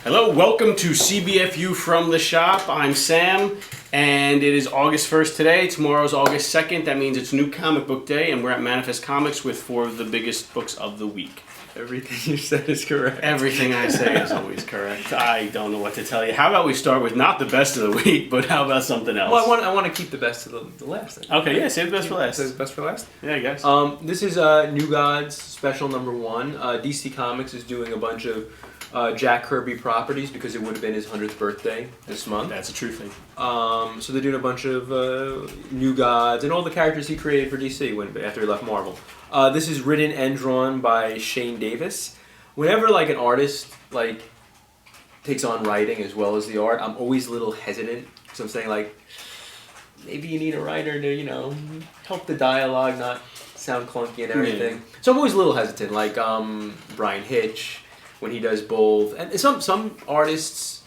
Hello, welcome to CBFU from the shop. I'm Sam, and it is August 1st today. Tomorrow's August 2nd. That means it's New Comic Book Day, and we're at Manifest Comics with 4 of the biggest books of the week. Everything you said is correct. Everything I say is always correct. I don't know what to tell you. How about we start with not the best of the week, but how about something else? Well, I want to keep the best to the last. Okay, yeah, save the best for last. Save the best for last? Yeah, I guess. This is New Gods special number 1. DC Comics is doing a bunch of Jack Kirby properties because it would have been his 100th birthday this month. That's a true thing. So they're doing a bunch of New Gods and all the characters he created for DC after he left Marvel. This is written and drawn by Shane Davis. Whenever an artist takes on writing as well as the art, I'm always a little hesitant. So I'm saying maybe you need a writer to help the dialogue not sound clunky and everything. Yeah. So I'm always a little hesitant. Brian Hitch, when he does both, and some artists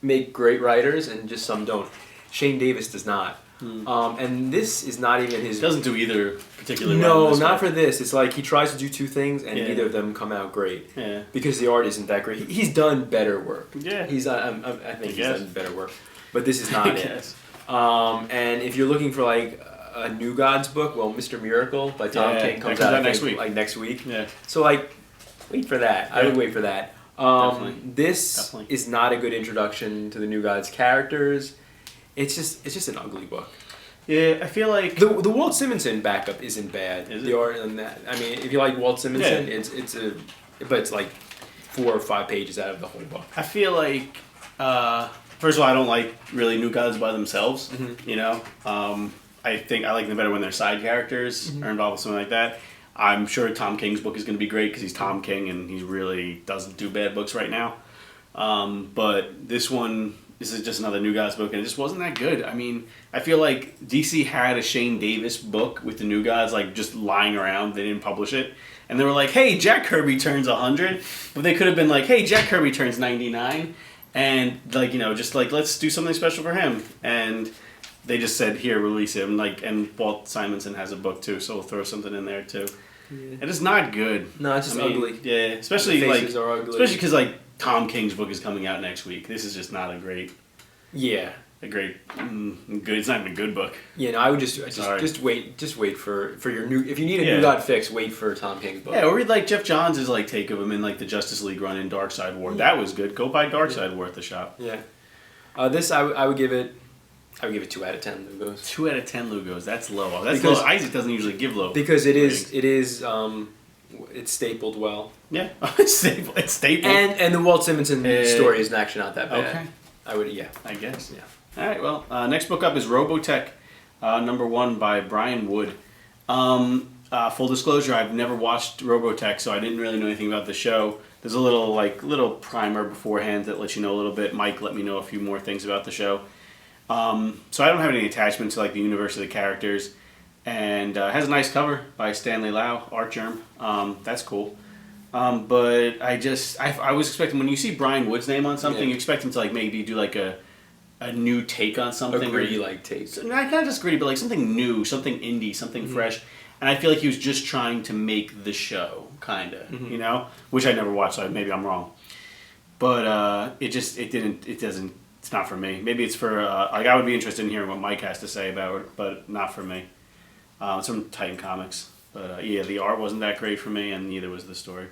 make great writers and just some don't. Shane Davis does not. And this is not even his... He doesn't do either particularly well. No, not for this. It's he tries to do 2 things and neither of them come out great. Yeah. Because the art isn't that great. He's done better work. Yeah. I think he's done better work. But this is not it. Guess. And if you're looking for a New Gods book, well, Mr. Miracle by Tom King comes out next week. Next week. Yeah. So wait for that. Yeah. I would wait for that. This is not a good introduction to the New Gods characters. It's just an ugly book. Yeah, I feel like the Walt Simonson backup isn't bad. Is it? The art and that. I mean, if you like Walt Simonson, but it's 4 or 5 pages out of the whole book. I feel like first of all, I don't like really New Gods by themselves. Mm-hmm. I think I like them better when their side characters are involved with something like that. I'm sure Tom King's book is going to be great because he's Tom King and he really doesn't do bad books right now. But this is just another New Gods book and it just wasn't that good. I mean, I feel like DC had a Shane Davis book with the New Gods just lying around. They didn't publish it. And they were like, hey, Jack Kirby turns 100. But they could have been like, hey, Jack Kirby turns 99. And let's do something special for him. And they just said, here, release him. And Walt Simonson has a book too, so we'll throw something in there too. Yeah. It is not good. No, it's just ugly. Yeah, especially the faces are ugly. Especially because Tom King's book is coming out next week. This is just not a great. Yeah. Good. It's not even a good book. Yeah, no, I would just wait for your new. If you need a New God fix, wait for Tom King's book. Yeah, or read Jeff Johns' take of him in the Justice League run in Darkseid War. That was good. Go buy Darkseid War at the shop. Yeah. This I would give it. I would give it 2 out of 10 Lugos. 2 out of 10 Lugos. That's low. That's low. Isaac doesn't usually give low. Because it's stapled well. Yeah, it's stapled. And the Walt Simonson story is actually not that bad. Okay. I guess. Yeah. All right. Well, next book up is Robotech, number 1 by Brian Wood. Full disclosure, I've never watched Robotech, so I didn't really know anything about the show. There's a little primer beforehand that lets you know a little bit. Mike let me know a few more things about the show. So I don't have any attachment to the universe of the characters, and has a nice cover by Stanley Lau, art germ. That's cool. But I was expecting when you see Brian Wood's name on something, you expect him to maybe do a new take on something. A gritty take. Not just gritty, but something new, something indie, something fresh. And I feel like he was just trying to make the show, kind of, which I never watched, so maybe I'm wrong. But it's not for me. Maybe it's for, I would be interested in hearing what Mike has to say about it, but not for me. It's from Titan Comics. But the art wasn't that great for me, and neither was the story.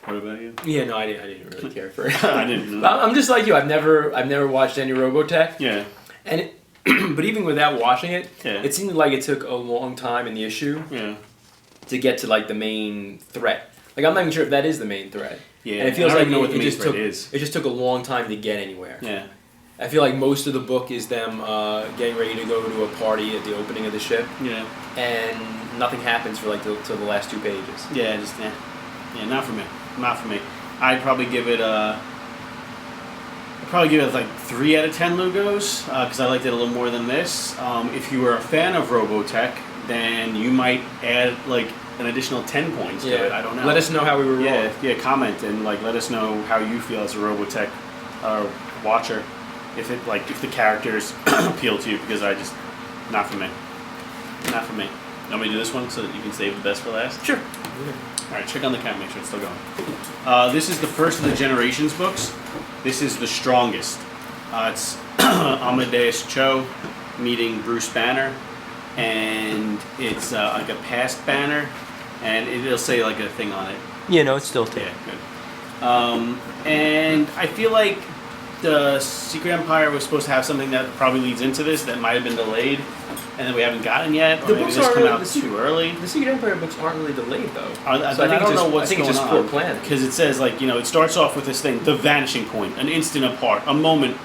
What about you? Yeah, no, I didn't really care for it. I didn't. I'm just like you. I've never watched any Robotech. Yeah. And but even without watching it, it seemed like it took a long time in the issue. Yeah. To get to the main threat. I'm not even sure if that is the main threat. Yeah. And it feels like it just took a long time to get anywhere. Yeah. I feel like most of the book is them getting ready to go to a party at the opening of the ship. Yeah. And nothing happens for till the last 2 pages. Yeah, not for me. Not for me. I'd probably give it 3 out of 10 Lugos because I liked it a little more than this. If you were a fan of Robotech, then you might add an additional 10 points to it. I don't know. Let us know how we were wrong. Yeah, comment and let us know how you feel as a Robotech watcher. If the characters appeal to you, because not for me. Not for me. Want me to do this one so that you can save the best for last? Sure. All right, check on the camera, make sure it's still going. This is the first of the Generations books. This is the strongest. It's Amadeus Cho meeting Bruce Banner, and it's like a past Banner, and it'll say like a thing on it. Yeah, no, it's still Yeah, good. And I feel like the Secret Empire was supposed to have something that probably leads into this that might have been delayed, and that we haven't gotten yet. Or The maybe books this aren't come really- out too early. The Secret Empire books aren't really delayed though. So I don't know what's I think going it's just on. poor planning. Because it says like, you know, it starts off with this thing, the vanishing point, an instant apart, a moment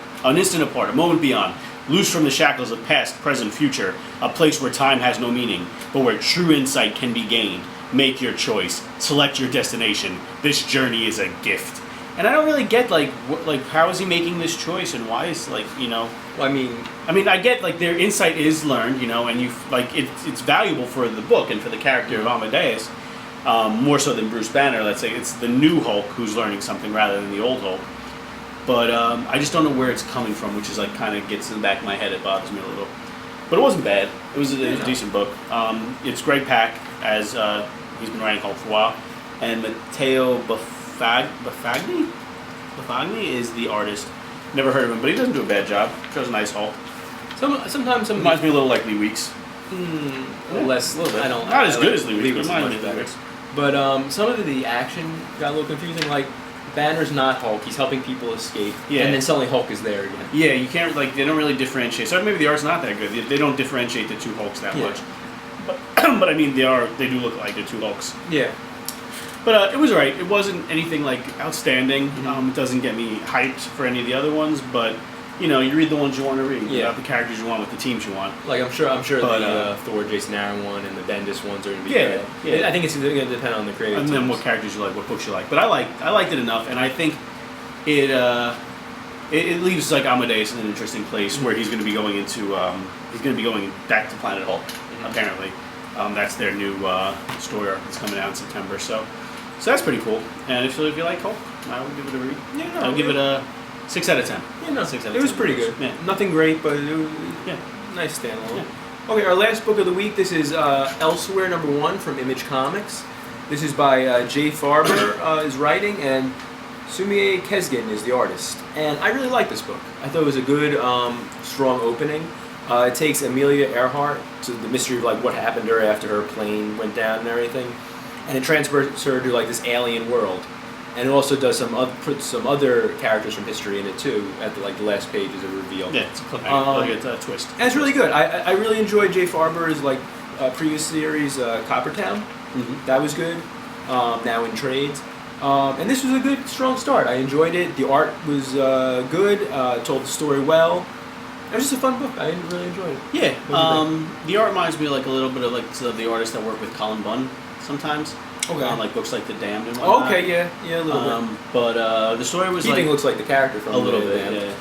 beyond, loose from the shackles of past, present, future, a place where time has no meaning, but where true insight can be gained. Make your choice, select your destination. This journey is a gift. And I don't really get like how is he making this choice and why is like, you know. Well, I mean, I get like their insight is learned, you know, and you like it's valuable for the book and for the character of Amadeus, more so than Bruce Banner. Let's say it's the new Hulk who's learning something rather than the old Hulk. But I just don't know where it's coming from, which is like kind of gets in the back of my head. It bothers me a little. But it wasn't bad. It was a decent book. It's Greg Pak, as he's been writing Hulk for a while, and Matteo Bafagni is the artist. Never heard of him, but he doesn't do a bad job. Shows a nice Hulk. Sometimes Reminds me a little like Lee Weeks. a little less. A little bit. I don't. Not as I good like as Lee Weeks, but much mine is better. better. But some of the action got a little confusing. Like Banner's not Hulk; he's helping people escape, Yeah. and then suddenly Hulk is there again. Yeah, you can't like they don't really differentiate. So maybe the art's not that good. They don't differentiate the two Hulks that Yeah. much. But I mean, they do look like the two Hulks. Yeah. But it was alright. It wasn't anything like outstanding. Mm-hmm. It doesn't get me hyped for any of the other ones, but you know, you read the ones you want to read Yeah. about the characters you want with the teams you want. Like I'm sure But, the Thor, Jason Aaron one and the Bendis ones are gonna be Yeah, good. yeah. I think it's gonna depend on the creative. And then teams. what characters you like, what books you like. But I liked it enough, and I think it leaves like Amadeus in an interesting place where he's going to be going into back to Planet Hulk. Apparently, that's their new story arc that's coming out in September. So that's pretty cool. And if you like Hulk, I would give it a read. Yeah, no, I'll give it a 6 out of 10. Yeah, no, 6 out of 10. it was pretty good. Yeah. Nothing great, but it was nice standalone. Okay, our last book of the week. This is Elsewhere #1 from Image Comics. This is by Jay Farber is writing, and Sumie Kesgin is the artist. And I really like this book. I thought it was a good, strong opening. It takes Amelia Earhart to the mystery of like what happened to her after her plane went down and everything, and it transports her to like this alien world. And it also does put some other characters from history in it too. At the last page is a reveal. Yeah, it's a cliffhanger. It's a twist. And it's really good. I really enjoyed Jay Farber's previous series, Coppertown. Mm-hmm. That was good. Now in trades. And this was a good, strong start. I enjoyed it. The art was good. Told the story well. It was just a fun book. I really enjoyed it. Yeah. The art reminds me like a little bit of like the artists that work with Colin Bunn sometimes. Okay. On like books like The Damned and whatnot. Okay, yeah, a little bit. But the story was Keating like looks like the character from a little The bit, Damned. yeah,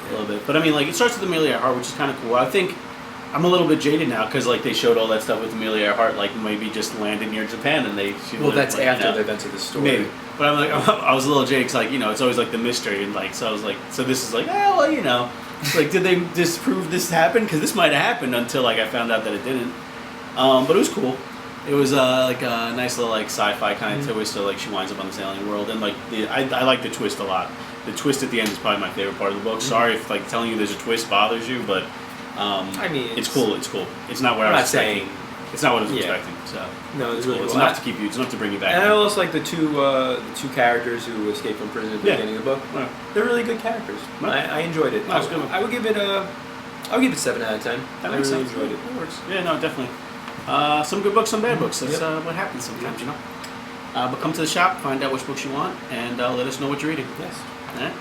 a little bit. But I mean, like it starts with Amelia Earhart, which is kind of cool. I think I'm a little bit jaded now because like they showed all that stuff with Amelia Earhart, like maybe just landed near Japan and she Well, lived, that's like, after you know, the events of the story. maybe. But I'm like, I was a little jaded 'cause, like, you know, it's always like the mystery and like, so I was like, so this is like, oh well, you know, like did they disprove this happened? Because this might have happened until like I found out that it didn't. But it was cool. It was like a nice little like sci-fi kind of twist. So like she winds up on this alien world, and like I like the twist a lot. The twist at the end is probably my favorite part of the book. Sorry if like telling you there's a twist bothers you, but I mean, it's cool. It's cool. It's not what I'm I not was expecting. saying. It's not what I was Yeah. expecting. So No, it's it's really cool. It's cool. enough to keep you. It's enough to bring you back. And I also like the two characters who escaped from prison at the Yeah. beginning of the book. Right. They're really good characters. Right. I enjoyed it. No, it's good. I would give it a. I would give it 7 out of 10. That I makes really sense. enjoyed it. That works. Yeah, no, definitely. Some good books, some bad books. That's what happens sometimes, you know. But come to the shop, find out which books you want, and let us know what you're reading. Yes. All right?